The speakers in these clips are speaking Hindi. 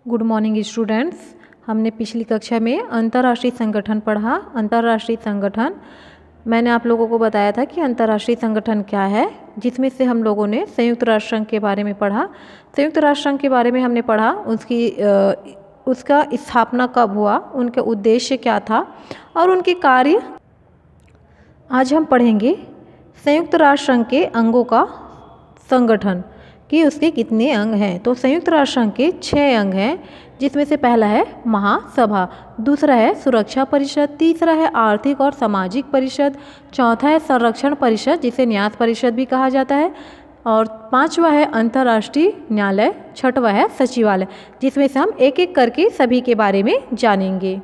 Good morning students. हमने पिछली कक्षा में अंतर्राष्ट्रीय संगठन पढ़ा। अंतर्राष्ट्रीय संगठन मैंने आप लोगों को बताया था कि अंतर्राष्ट्रीय संगठन क्या है, जिसमें से हम लोगों ने संयुक्त राष्ट्र संघ के बारे में पढ़ा। संयुक्त राष्ट्र संघ के बारे में हमने पढ़ा, उसका स्थापना कब हुआ, उनका उद्देश्य क्या था और उनके कार्य। आज हम पढ़ेंगे संयुक्त राष्ट्र संघ के अंगों का संगठन कि उसके कितने अंग हैं। तो संयुक्त राष्ट्र संघ के 6 अंग हैं, जिसमें से पहला है महासभा, दूसरा है सुरक्षा परिषद, तीसरा है आर्थिक और सामाजिक परिषद, चौथा है संरक्षण परिषद जिसे न्यास परिषद भी कहा जाता है, और पांचवा है अंतर्राष्ट्रीय न्यायालय, छठवा है सचिवालय, जिसमें से हम एक एक करके सभी के बारे में जानेंगे।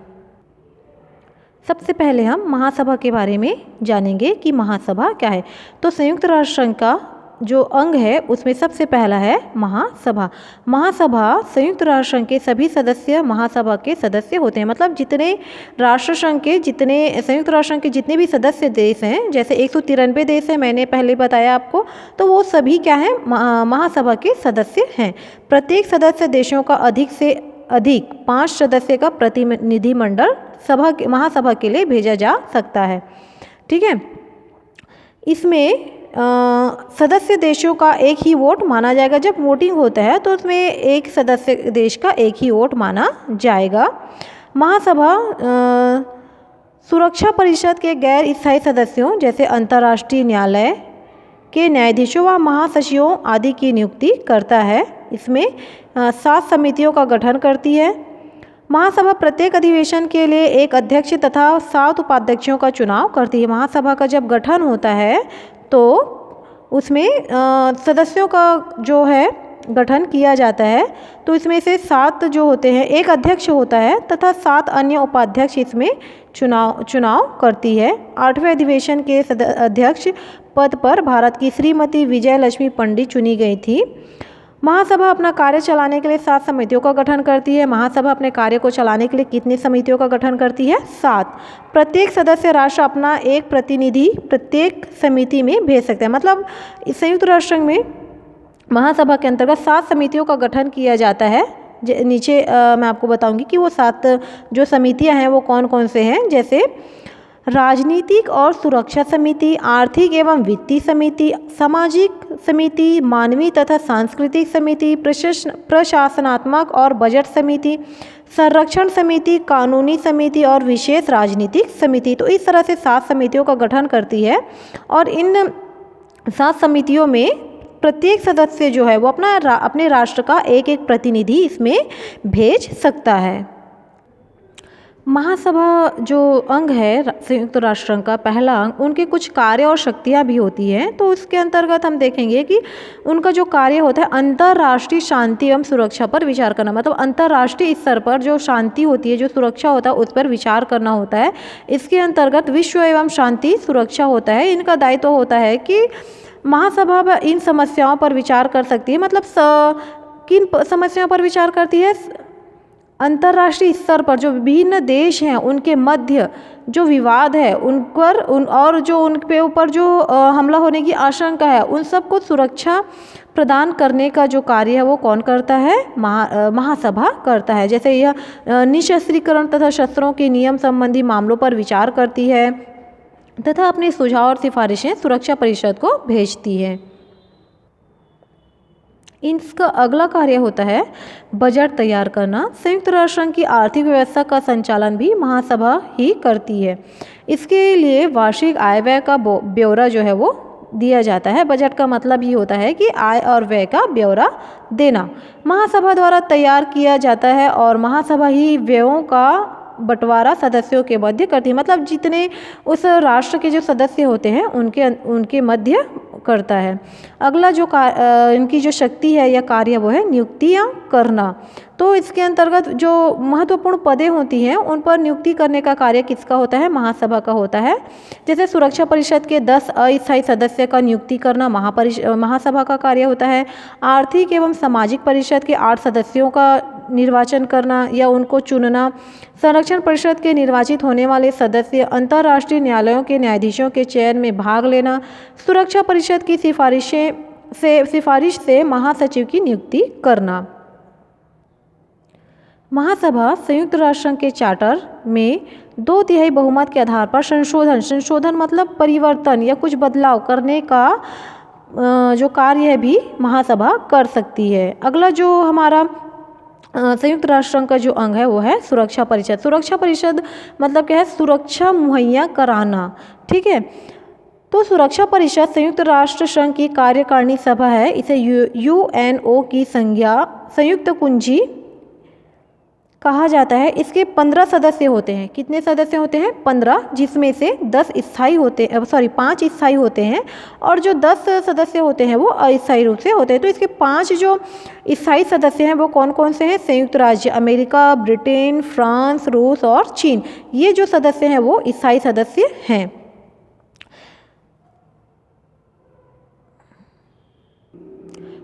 सबसे पहले हम महासभा के बारे में जानेंगे कि महासभा क्या है। तो संयुक्त राष्ट्र संघ का जो अंग है उसमें सबसे पहला है महासभा। महासभा संयुक्त राष्ट्र संघ के सभी सदस्य महासभा के सदस्य होते हैं। मतलब जितने राष्ट्र संघ के संयुक्त राष्ट्र संघ के जितने भी सदस्य देश हैं, जैसे 193 देश हैं, मैंने पहले बताया आपको, तो वो सभी क्या हैं, महासभा के सदस्य हैं। प्रत्येक सदस्य देशों का अधिक से अधिक 5 सदस्य का प्रतिनिधिमंडल महासभा के लिए भेजा जा सकता है। ठीक है, इसमें सदस्य देशों का एक ही वोट माना जाएगा। जब वोटिंग होता है तो उसमें एक सदस्य देश का एक ही वोट माना जाएगा। महासभा सुरक्षा परिषद के गैर स्थायी सदस्यों जैसे अंतर्राष्ट्रीय न्यायालय के न्यायाधीशों व महासचिवों आदि की नियुक्ति करता है। इसमें 7 समितियों का गठन करती है। महासभा प्रत्येक अधिवेशन के लिए एक अध्यक्ष तथा 7 उपाध्यक्षों का चुनाव करती है। महासभा का जब गठन होता है तो उसमें सदस्यों का जो है गठन किया जाता है, तो इसमें से 7 जो होते हैं, एक अध्यक्ष होता है तथा 7 अन्य उपाध्यक्ष इसमें चुनाव करती है। 8वें अधिवेशन के अध्यक्ष पद पर भारत की श्रीमती विजय लक्ष्मी पंडित चुनी गई थी। महासभा अपना कार्य चलाने के लिए 7 समितियों का गठन करती है। महासभा अपने कार्य को चलाने के लिए कितनी समितियों का गठन करती है? 7। प्रत्येक सदस्य राष्ट्र अपना एक प्रतिनिधि प्रत्येक समिति में भेज सकते हैं। मतलब संयुक्त राष्ट्र संघ में महासभा के अंतर्गत 7 समितियों का गठन किया जाता है। नीचे मैं आपको बताऊंगी कि वो 7 जो समितियां हैं वो कौन कौन से हैं। जैसे राजनीतिक और सुरक्षा समिति, आर्थिक एवं वित्तीय समिति, सामाजिक समिति, मानवीय तथा सांस्कृतिक समिति, प्रशासनात्मक और बजट समिति, संरक्षण समिति, कानूनी समिति और विशेष राजनीतिक समिति। तो इस तरह से 7 समितियों का गठन करती है और इन 7 समितियों में प्रत्येक सदस्य जो है वो अपने राष्ट्र का एक एक प्रतिनिधि इसमें भेज सकता है। महासभा जो अंग है संयुक्त राष्ट्र संघ का पहला अंग, उनके कुछ कार्य और शक्तियाँ भी होती हैं। तो उसके अंतर्गत हम देखेंगे कि उनका जो कार्य होता है अंतर्राष्ट्रीय शांति एवं सुरक्षा पर विचार करना। मतलब अंतर्राष्ट्रीय स्तर पर जो शांति होती है, जो सुरक्षा होता है, उस पर विचार करना होता है। इसके अंतर्गत विश्व एवं शांति सुरक्षा होता है। इनका दायित्व होता है कि महासभा इन समस्याओं पर विचार कर सकती है। मतलब किन समस्याओं पर विचार करती है? अंतर्राष्ट्रीय स्तर पर जो विभिन्न देश हैं उनके मध्य जो विवाद है उन पर और जो उनके ऊपर जो हमला होने की आशंका है, उन सबको सुरक्षा प्रदान करने का जो कार्य है वो कौन करता है? महासभा करता है। जैसे यह निशस्त्रीकरण तथा शस्त्रों के नियम संबंधी मामलों पर विचार करती है तथा अपने सुझाव और सिफारिशें सुरक्षा परिषद को भेजती है। इसका अगला कार्य होता है बजट तैयार करना। संयुक्त राष्ट्र संघ की आर्थिक व्यवस्था का संचालन भी महासभा ही करती है। इसके लिए वार्षिक आय व्यय का ब्यौरा जो है वो दिया जाता है। बजट का मतलब ही होता है कि आय और व्यय का ब्यौरा देना। महासभा द्वारा तैयार किया जाता है और महासभा ही व्ययों का बंटवारा सदस्यों के मध्य करती है। मतलब जितने उस राष्ट्र के जो सदस्य होते हैं उनके मध्य करता है। अगला जो इनकी जो शक्ति है या कार्य वो है नियुक्तियां करना। तो इसके अंतर्गत जो महत्वपूर्ण पदें होती हैं उन पर नियुक्ति करने का कार्य किसका होता है? महासभा का होता है। जैसे सुरक्षा परिषद के 10 अस्थायी सदस्य का नियुक्ति करना महासभा का कार्य होता है। आर्थिक एवं सामाजिक परिषद के 8 सदस्यों का निर्वाचन करना या उनको चुनना। संरक्षण परिषद के निर्वाचित होने वाले सदस्य अंतर्राष्ट्रीय न्यायालयों के न्यायाधीशों के चयन में भाग लेना। सुरक्षा परिषद की सिफारिश से महासचिव की नियुक्ति करना। महासभा संयुक्त राष्ट्र संघ के चार्टर में 2/3 बहुमत के आधार पर संशोधन मतलब परिवर्तन या कुछ बदलाव करने का जो कार्य है भी महासभा कर सकती है। अगला जो हमारा संयुक्त राष्ट्र संघ का जो अंग है वो है सुरक्षा परिषद। सुरक्षा परिषद मतलब क्या है? सुरक्षा मुहैया कराना। ठीक है, तो सुरक्षा परिषद संयुक्त राष्ट्र संघ की कार्यकारिणी सभा है। इसे यूएनओ की संयुक्त कुंजी कहा जाता है। इसके 15 सदस्य होते हैं। कितने सदस्य होते हैं? 15, जिसमें से 5 स्थायी होते हैं और जो 10 सदस्य होते हैं वो अस्थायी रूप से होते हैं। तो इसके 5 जो स्थायी सदस्य हैं वो कौन कौन से हैं? संयुक्त राज्य अमेरिका, ब्रिटेन, फ्रांस, रूस और चीन। ये जो सदस्य हैं वो स्थायी सदस्य हैं।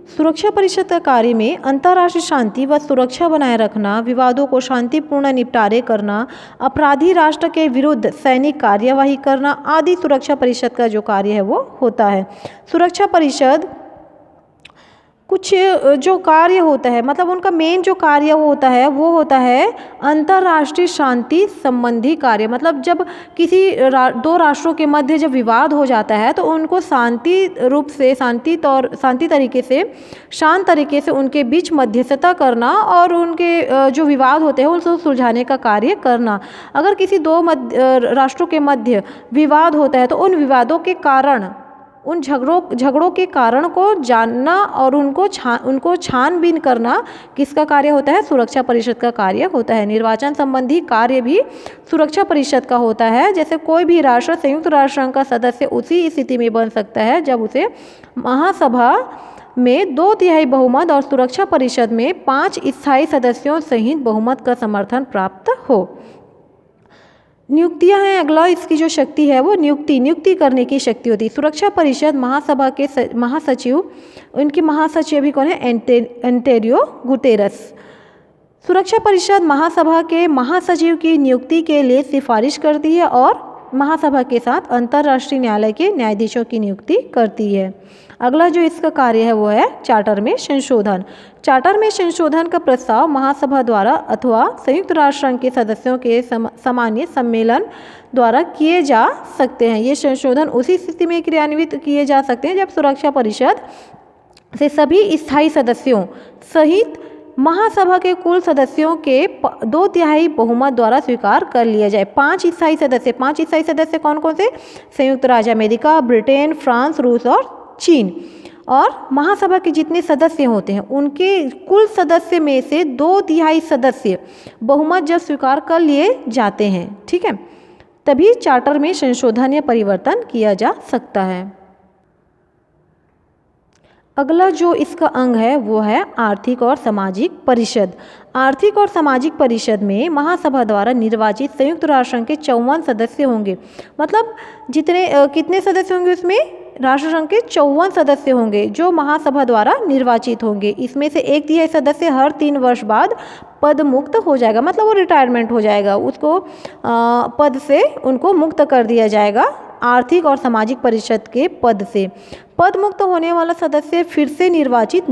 सुरक्षा परिषद का कार्य में अंतर्राष्ट्रीय शांति व सुरक्षा बनाए रखना, विवादों को शांतिपूर्ण निपटारे करना, अपराधी राष्ट्र के विरुद्ध सैनिक कार्यवाही करना आदि सुरक्षा परिषद का जो कार्य है वो होता है। सुरक्षा परिषद कुछ जो कार्य होता है मतलब उनका मेन जो कार्य होता है अंतर्राष्ट्रीय शांति संबंधी कार्य। मतलब जब किसी दो राष्ट्रों के मध्य जब विवाद हो जाता है तो उनको शांत तरीके से उनके बीच मध्यस्थता करना और उनके जो विवाद होते हैं उनको सुलझाने का कार्य करना। अगर किसी दो राष्ट्रों के मध्य विवाद होता है तो उन विवादों के कारण, उन झगड़ों के कारण को जानना और उनको छानबीन करना किसका कार्य होता है? सुरक्षा परिषद का कार्य होता है। निर्वाचन संबंधी कार्य भी सुरक्षा परिषद का होता है। जैसे कोई भी राष्ट्र संयुक्त राष्ट्र संघ का सदस्य उसी स्थिति में बन सकता है जब उसे महासभा में 2/3 बहुमत और सुरक्षा परिषद में 5 स्थायी सदस्यों सहित बहुमत का समर्थन प्राप्त हो। नियुक्तियां हैं। अगला इसकी जो शक्ति है वो नियुक्ति करने की शक्ति होती है। सुरक्षा परिषद महासभा के महासचिव, उनके महासचिव भी कौन है? Antonio Guterres. सुरक्षा परिषद महासभा के महासचिव की नियुक्ति के लिए सिफारिश करती है और महासभा के साथ अंतर्राष्ट्रीय न्यायालय के न्यायाधीशों की नियुक्ति करती है। अगला जो इसका कार्य है वो है चार्टर में संशोधन। चार्टर में संशोधन का प्रस्ताव महासभा द्वारा अथवा संयुक्त राष्ट्र संघ के सदस्यों के सामान्य सम्मेलन द्वारा किए जा सकते हैं। ये संशोधन उसी स्थिति में क्रियान्वित किए जा सकते हैं जब सुरक्षा परिषद से सभी स्थायी सदस्यों सहित महासभा के कुल सदस्यों के 2/3 बहुमत द्वारा स्वीकार कर लिया जाए। 5 स्थायी सदस्य कौन कौन से? संयुक्त राज्य अमेरिका, ब्रिटेन, फ्रांस, रूस और चीन। और महासभा के जितने सदस्य होते हैं उनके कुल सदस्य में से 2/3 सदस्य बहुमत जब स्वीकार कर लिए जाते हैं, ठीक है, तभी चार्टर में संशोधन या परिवर्तन किया जा सकता है। अगला जो इसका अंग है वो है आर्थिक और सामाजिक परिषद। आर्थिक और सामाजिक परिषद में महासभा द्वारा निर्वाचित संयुक्त राष्ट्र संघ के 54 सदस्य होंगे। मतलब कितने सदस्य होंगे उसमें? राष्ट्र संघ के 54 सदस्य होंगे जो महासभा द्वारा निर्वाचित होंगे। इसमें से 1/3 सदस्य हर 3 वर्ष बाद पद मुक्त हो जाएगा। मतलब वो रिटायरमेंट हो जाएगा, उसको पद से उनको मुक्त कर दिया जाएगा आर्थिक और सामाजिक परिषद के पद से। पद मुक्त होने वाला सदस्य फिर से निर्वाचित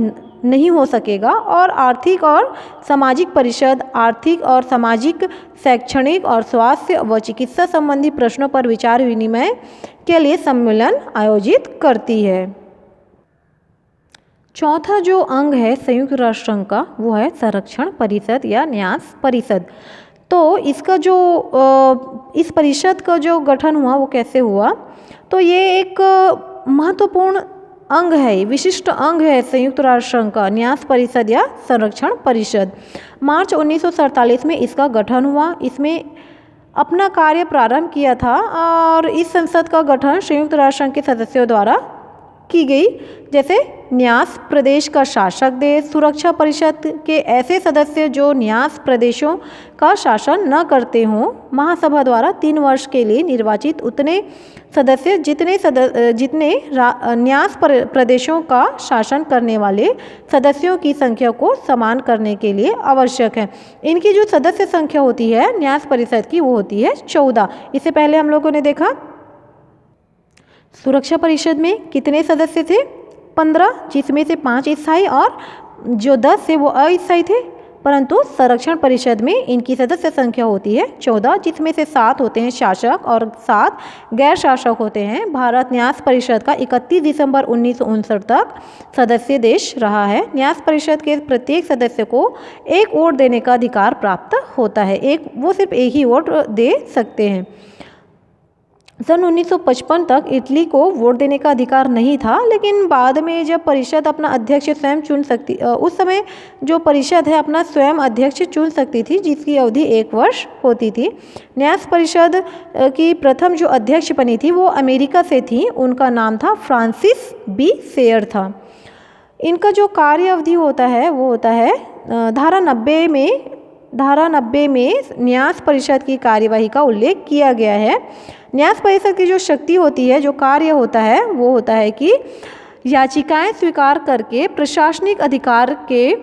नहीं हो सकेगा। और आर्थिक और सामाजिक परिषद आर्थिक और सामाजिक, शैक्षणिक और स्वास्थ्य व चिकित्सा संबंधी प्रश्नों पर विचार विनिमय के लिए सम्मेलन आयोजित करती है। चौथा जो अंग है संयुक्त राष्ट्र संघ का वो है संरक्षण परिषद या न्यास परिषद। तो इसका जो इस परिषद का जो गठन हुआ वो कैसे हुआ? तो ये एक महत्वपूर्ण अंग है, विशिष्ट अंग है संयुक्त राष्ट्र संघ का न्यास परिषद या संरक्षण परिषद। मार्च 1947 में इसका गठन हुआ। इसमें अपना कार्य प्रारंभ किया था और इस संसद का गठन संयुक्त राष्ट्र संघ के सदस्यों द्वारा की गई। जैसे न्यास प्रदेश का शासक देश, सुरक्षा परिषद के ऐसे सदस्य जो न्यास प्रदेशों का शासन न करते हों, महासभा द्वारा 3 वर्ष के लिए निर्वाचित उतने सदस्य जितने न्यास प्रदेशों का शासन करने वाले सदस्यों की संख्या को समान करने के लिए आवश्यक है। इनकी जो सदस्य संख्या होती है न्यास परिषद की वो होती है 14। इससे पहले हम लोगों ने देखा सुरक्षा परिषद में कितने सदस्य थे? 15, जिसमें से 5 स्थायी और जो 10 थे वो अस्थायी थे। परंतु संरक्षण परिषद में इनकी सदस्य संख्या होती है 14, जिसमें से 7 होते हैं शासक और 7 गैर शासक होते हैं। भारत न्यास परिषद का 31 दिसंबर 1959 तक सदस्य देश रहा है। न्यास परिषद के प्रत्येक सदस्य को एक वोट देने का अधिकार प्राप्त होता है। वो सिर्फ एक ही वोट दे सकते हैं। सन 1955 तक इटली को वोट देने का अधिकार नहीं था, लेकिन बाद में जब परिषद अपना अध्यक्ष स्वयं चुन सकती, उस समय जो परिषद है अपना स्वयं अध्यक्ष चुन सकती थी, जिसकी अवधि 1 वर्ष होती थी। न्यास परिषद की प्रथम जो अध्यक्ष बनी थी वो अमेरिका से थी। उनका नाम था फ्रांसिस बी सेयर था। इनका जो कार्य अवधि होता है वो होता है धारा 90 में न्यास परिषद की कार्यवाही का उल्लेख किया गया है। न्यास परिषद की जो शक्ति होती है, जो कार्य होता है वो होता है कि याचिकाएं स्वीकार करके प्रशासनिक अधिकार के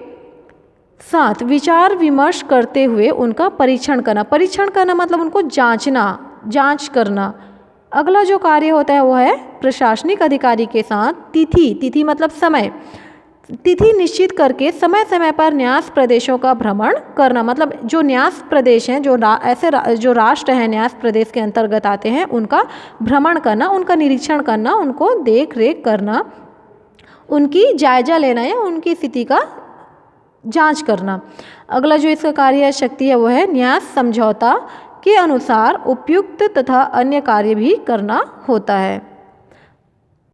साथ विचार विमर्श करते हुए उनका परीक्षण करना मतलब उनको जांच करना। अगला जो कार्य होता है वो है प्रशासनिक अधिकारी के साथ तिथि मतलब समय, तिथि निश्चित करके समय समय पर न्यास प्रदेशों का भ्रमण करना। मतलब जो न्यास प्रदेश हैं, जो राष्ट्र हैं न्यास प्रदेश के अंतर्गत आते हैं, उनका भ्रमण करना, उनका निरीक्षण करना, उनको देख रेख करना, उनकी जायजा लेना या उनकी स्थिति का जांच करना। अगला जो इसका कार्य शक्ति है वो है न्यास समझौता के अनुसार उपयुक्त तथा अन्य कार्य भी करना होता है।